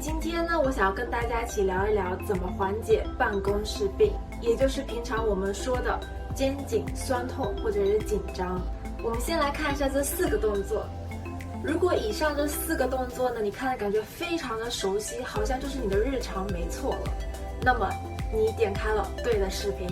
今天呢，我想要跟大家一起聊一聊怎么缓解办公室病，也就是平常我们说的肩颈酸痛或者是紧张。我们先来看一下这4个动作。如果以上这4个动作呢，你看的感觉非常的熟悉，好像就是你的日常没错了，那么你点开了对的视频。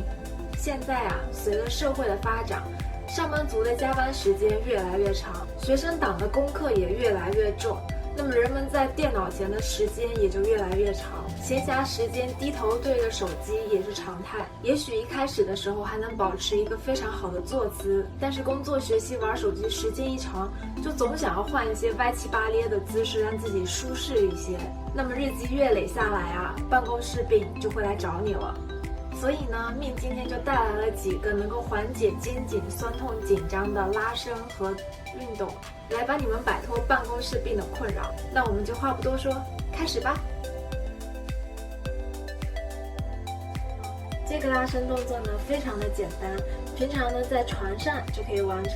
现在啊，随着社会的发展，上班族的加班时间越来越长，学生党的功课也越来越重，那么人们在电脑前的时间也就越来越长，闲暇时间低头对着手机也是常态。也许一开始的时候还能保持一个非常好的坐姿，但是工作、学习、玩手机时间一长，就总想要换一些歪七八咧的姿势，让自己舒适一些。那么日积月累下来啊，办公室病就会来找你了。所以呢，命今天就带来了几个能够缓解肩颈酸痛紧张的拉伸和运动，来帮你们摆脱办公室病的困扰。那我们就话不多说，开始吧。这个拉伸动作呢非常的简单，平常呢在床上就可以完成。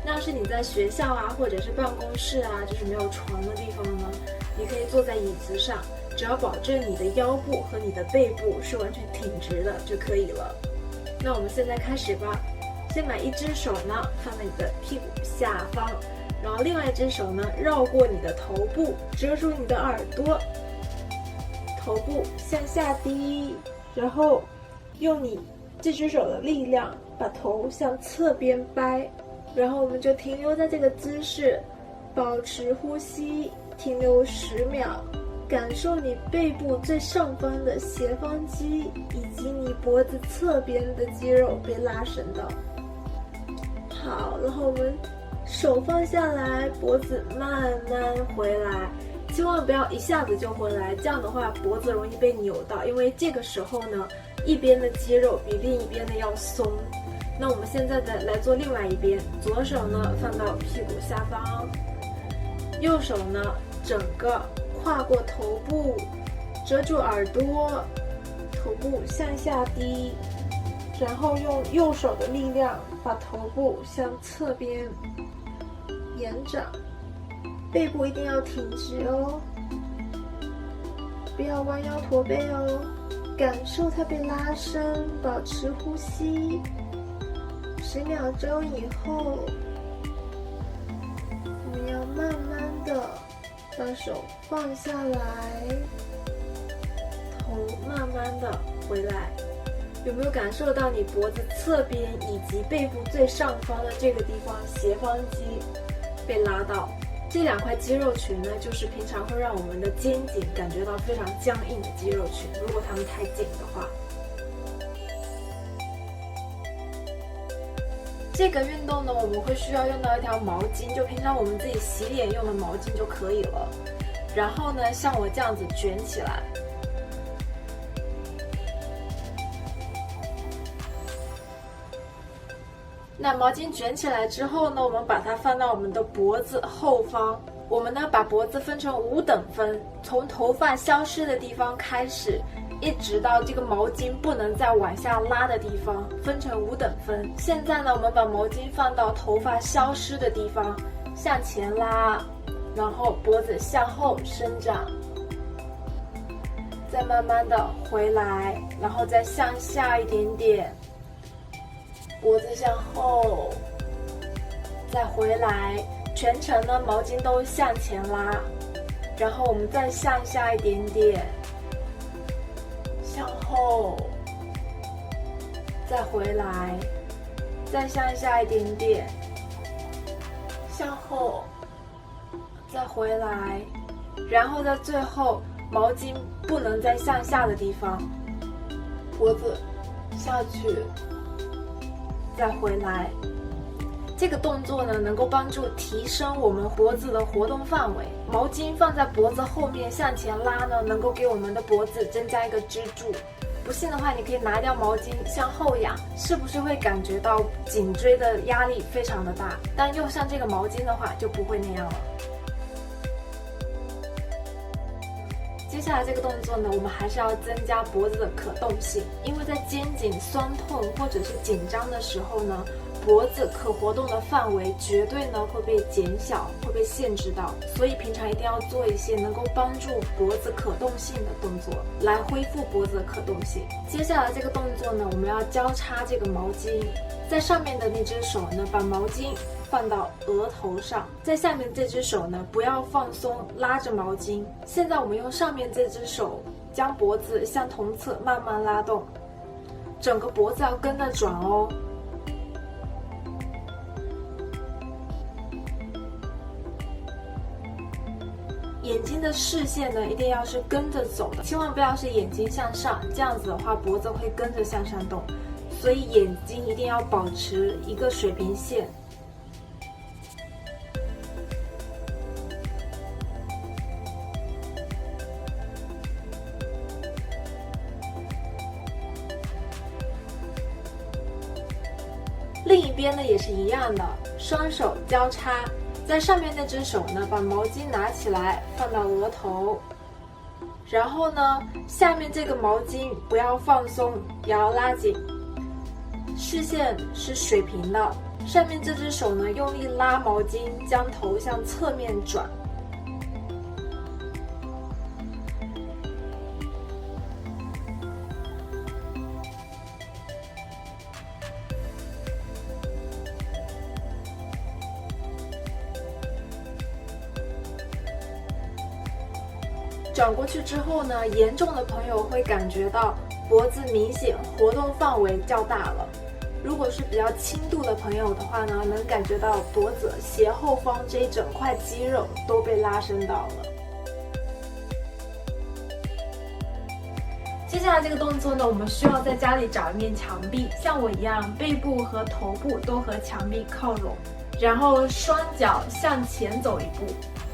那要是你在学校啊或者是办公室啊，就是没有床的地方呢，你可以坐在椅子上，只要保证你的腰部和你的背部是完全挺直的就可以了。那我们现在开始吧。先把一只手呢放在你的屁股下方，然后另外一只手呢绕过你的头部，遮住你的耳朵，头部向下低，然后用你这只手的力量把头向侧边掰，然后我们就停留在这个姿势，保持呼吸，停留10秒，感受你背部最上方的斜方肌以及你脖子侧边的肌肉被拉伸到。好，然后我们手放下来，脖子慢慢回来，千万不要一下子就回来，这样的话脖子容易被扭到，因为这个时候呢，一边的肌肉比另一边的要松。那我们现在来做另外一边，左手呢放到屁股下方，右手呢整个跨过头部，遮住耳朵，头部向下低，然后用右手的力量把头部向侧边延展，背部一定要挺直哦，不要弯腰驼背哦，感受它被拉伸，保持呼吸。10秒钟以后，我们要慢慢的把手放下来，头慢慢的回来。有没有感受到你脖子侧边以及背部最上方的这个地方斜方肌被拉到？这2块肌肉群呢，就是平常会让我们的肩颈感觉到非常僵硬的肌肉群，如果它们太紧的话。这个运动呢，我们会需要用到一条毛巾，就平常我们自己洗脸用的毛巾就可以了。然后呢，像我这样子卷起来。那毛巾卷起来之后呢，我们把它放到我们的脖子后方。我们呢把脖子分成5等分，从头发消失的地方开始，一直到这个毛巾不能再往下拉的地方，分成5等分。现在呢，我们把毛巾放到头发消失的地方，向前拉，然后脖子向后伸展，再慢慢的回来，然后再向下一点点，脖子向后，再回来，全程呢毛巾都向前拉，然后我们再向下一点点，向后，再回来，再向下一点点，向后，再回来，然后在最后毛巾不能再向下的地方，脖子下去，再回来。这个动作呢，能够帮助提升我们脖子的活动范围。毛巾放在脖子后面向前拉呢，能够给我们的脖子增加一个支柱。不信的话，你可以拿掉毛巾向后仰，是不是会感觉到颈椎的压力非常的大？但用上这个毛巾的话，就不会那样了。接下来这个动作呢，我们还是要增加脖子的可动性，因为在肩颈酸痛或者是紧张的时候呢，脖子可活动的范围绝对呢会被减小，会被限制到，所以平常一定要做一些能够帮助脖子可动性的动作，来恢复脖子的可动性。接下来这个动作呢，我们要交叉这个毛巾，在上面的那只手呢，把毛巾放到额头上，在下面这只手呢，不要放松，拉着毛巾。现在我们用上面这只手将脖子向同侧慢慢拉动，整个脖子要跟着转哦。眼睛的视线呢，一定要是跟着走的，千万不要是眼睛向上，这样子的话脖子会跟着向上动，所以眼睛一定要保持一个水平线。另一边呢也是一样的，双手交叉。在上面那只手呢，把毛巾拿起来放到额头，然后呢，下面这个毛巾不要放松，也要拉紧，视线是水平的。上面这只手呢，用力拉毛巾，将头向侧面转。转过去之后呢，严重的朋友会感觉到脖子明显活动范围较大了。如果是比较轻度的朋友的话呢，能感觉到脖子斜后方这一整块肌肉都被拉伸到了。接下来这个动作呢，我们需要在家里找一面墙壁，像我一样，背部和头部都和墙壁靠拢，然后双脚向前走一步。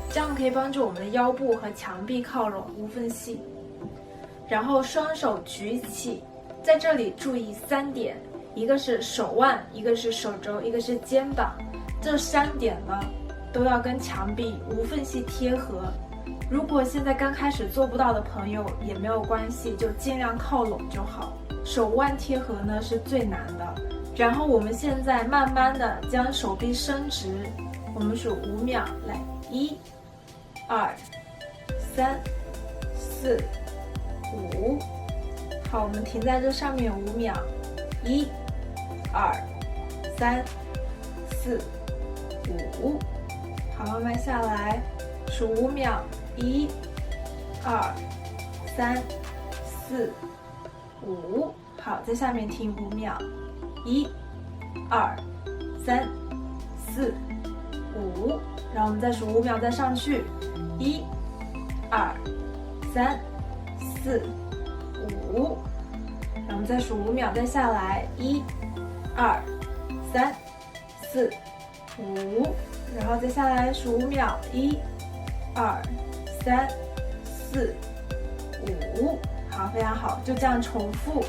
这样可以帮助我们的腰部和墙壁靠拢，无缝隙。然后双手举起，在这里注意3点，一个是手腕，一个是手肘，一个是肩膀，这3点呢都要跟墙壁无缝隙贴合。如果现在刚开始做不到的朋友也没有关系，就尽量靠拢就好。手腕贴合呢是最难的。然后我们现在慢慢的将手臂伸直，我们数5秒，来，1、2、3、4、5，好，我们停在这上面5秒，1、2、3、4、5，好，慢慢下来，数5秒，1、2、3、4、5，好，在下面停5秒，1、2、3、4、5，然后我们再数5秒，再上去。1、2、3、4、5，然后我们再数5秒，再下来，1、2、3、4、5，然后再下来数5秒，1、2、3、4、5，好，非常好，就这样重复。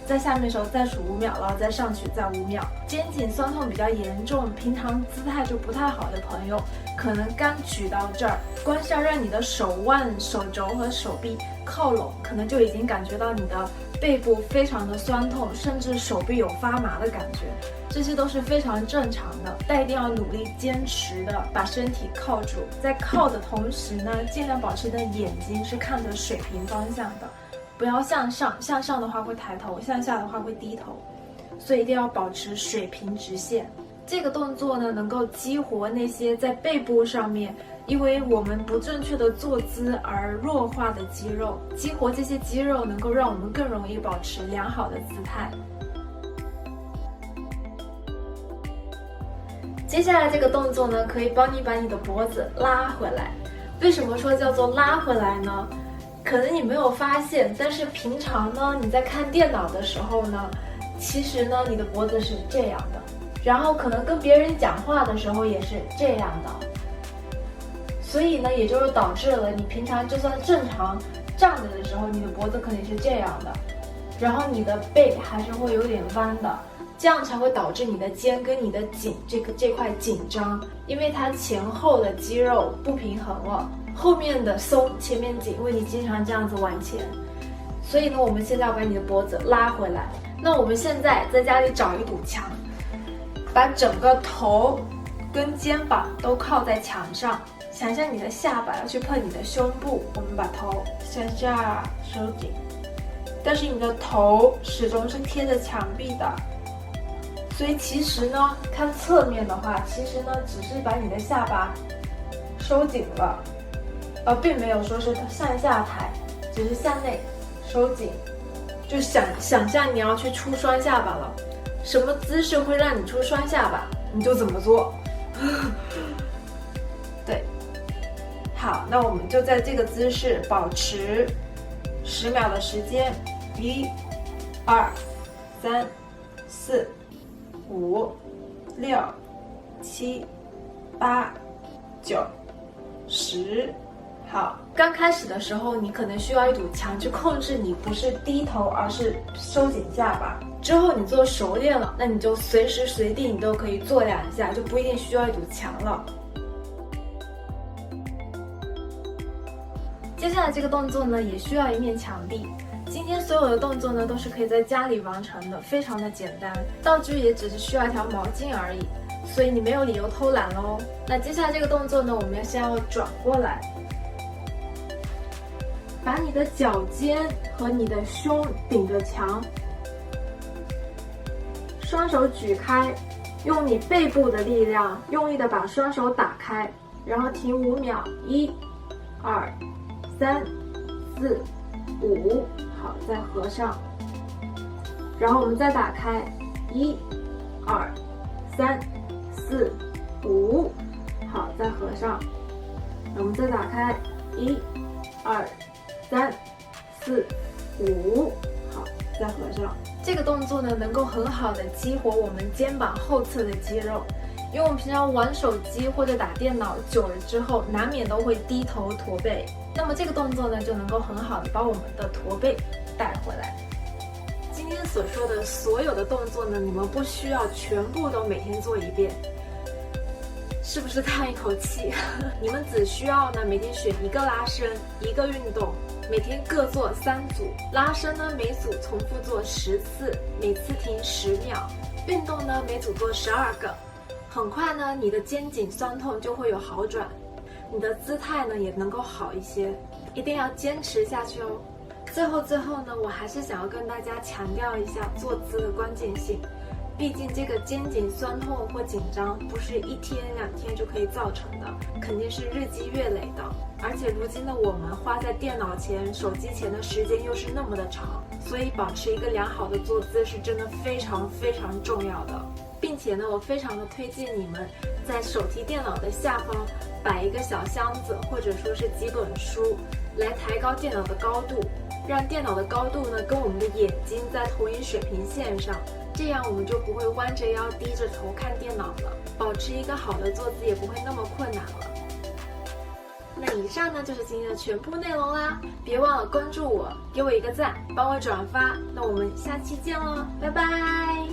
在下面的时候再数5秒，然后再上去，再5秒。肩颈酸痛比较严重，平常姿态就不太好的朋友，可能刚举到这儿，光是要让你的手腕、手肘和手臂靠拢，可能就已经感觉到你的背部非常的酸痛，甚至手臂有发麻的感觉，这些都是非常正常的，但一定要努力坚持的把身体靠住，在靠的同时呢，尽量保持你的眼睛是看着水平方向的。不要向上，向上的话会抬头，向下的话会低头，所以一定要保持水平直线。这个动作呢，能够激活那些在背部上面因为我们不正确的坐姿而弱化的肌肉，激活这些肌肉能够让我们更容易保持良好的姿态。接下来这个动作呢，可以帮你把你的脖子拉回来。为什么说叫做拉回来呢？可能你没有发现，但是平常呢，你在看电脑的时候呢，其实呢，你的脖子是这样的，然后可能跟别人讲话的时候也是这样的，所以呢，也就是导致了你平常就算正常站着的时候，你的脖子肯定是这样的，然后你的背还是会有点弯的，这样才会导致你的肩跟你的颈这块紧张，因为它前后的肌肉不平衡了。后面的松，前面紧，因为你经常这样子往前，所以呢，我们现在要把你的脖子拉回来。那我们现在在家里找一堵墙，把整个头跟肩膀都靠在墙上，想象你的下巴要去碰你的胸部，我们把头向下收紧，但是你的头始终是贴着墙壁的，所以其实呢，看侧面的话，其实呢只是把你的下巴收紧了，并没有说是向下抬，只是向内收紧。就想象你要去出双下巴了，什么姿势会让你出双下巴，你就怎么做。对，好，那我们就在这个姿势保持10秒的时间，1、2、3、4、5、6、7、8、9、10。好，刚开始的时候，你可能需要一堵墙去控制你不是低头，而是收紧下巴。之后你做熟练了，那你就随时随地你都可以做2下，就不一定需要一堵墙了。接下来这个动作呢，也需要一面墙壁。今天所有的动作呢，都是可以在家里完成的，非常的简单，道具也只是需要一条毛巾而已，所以你没有理由偷懒咯。那接下来这个动作呢，我们先要转过来。把你的脚尖和你的胸顶着墙，双手举开，用你背部的力量，用力的把双手打开，然后停5秒，1、2、3、4、5，好，再合上，然后我们再打开，1、2、3、4、5，好，再合上，我们再打开，1、2、3、4、5，好，再合上。这个动作呢，能够很好的激活我们肩膀后侧的肌肉，因为我们平常玩手机或者打电脑久了之后，难免都会低头驼背。那么这个动作呢，就能够很好的把我们的驼背带回来。今天所说的所有的动作呢，你们不需要全部都每天做1遍。是不是叹一口气？你们只需要呢每天选1个拉伸，1个运动，每天各做3组。拉伸呢每组重复做10次，每次停10秒。运动呢每组做12个。很快呢你的肩颈酸痛就会有好转，你的姿态呢也能够好一些，一定要坚持下去哦。最后呢，我还是想要跟大家强调一下坐姿的关键性。毕竟这个肩颈酸痛或紧张不是1天2天就可以造成的，肯定是日积月累的。而且如今的我们花在电脑前、手机前的时间又是那么的长，所以保持一个良好的坐姿是真的非常非常重要的。并且呢，我非常的推荐你们在手提电脑的下方摆一个小箱子，或者说是几本书，来抬高电脑的高度，让电脑的高度呢跟我们的眼睛在同一水平线上。这样我们就不会弯着腰低着头看电脑了，保持一个好的坐姿也不会那么困难了。那以上呢就是今天的全部内容啦，别忘了关注我，给我一个赞，帮我转发。那我们下期见喽，拜拜。